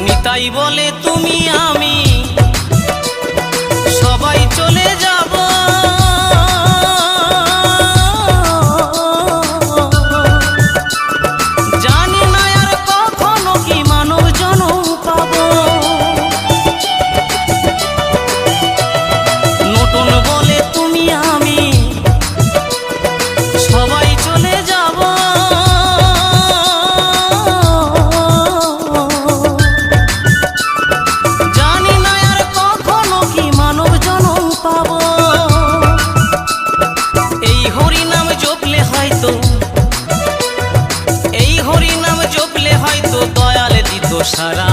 নিতাই বলে তুমি আমি সবাই চলে যাব, জানি না আর কখনো কি মানব জনম পাবো। নতুন বলে তুমি আমি সবাই চলে যাব, জানি না আর কখনো কি মানব জনম পাবো। এই হরি নাম জপলে হয়তো, এই হরি নাম জপলে হয়তো দয়াল দিত সারা।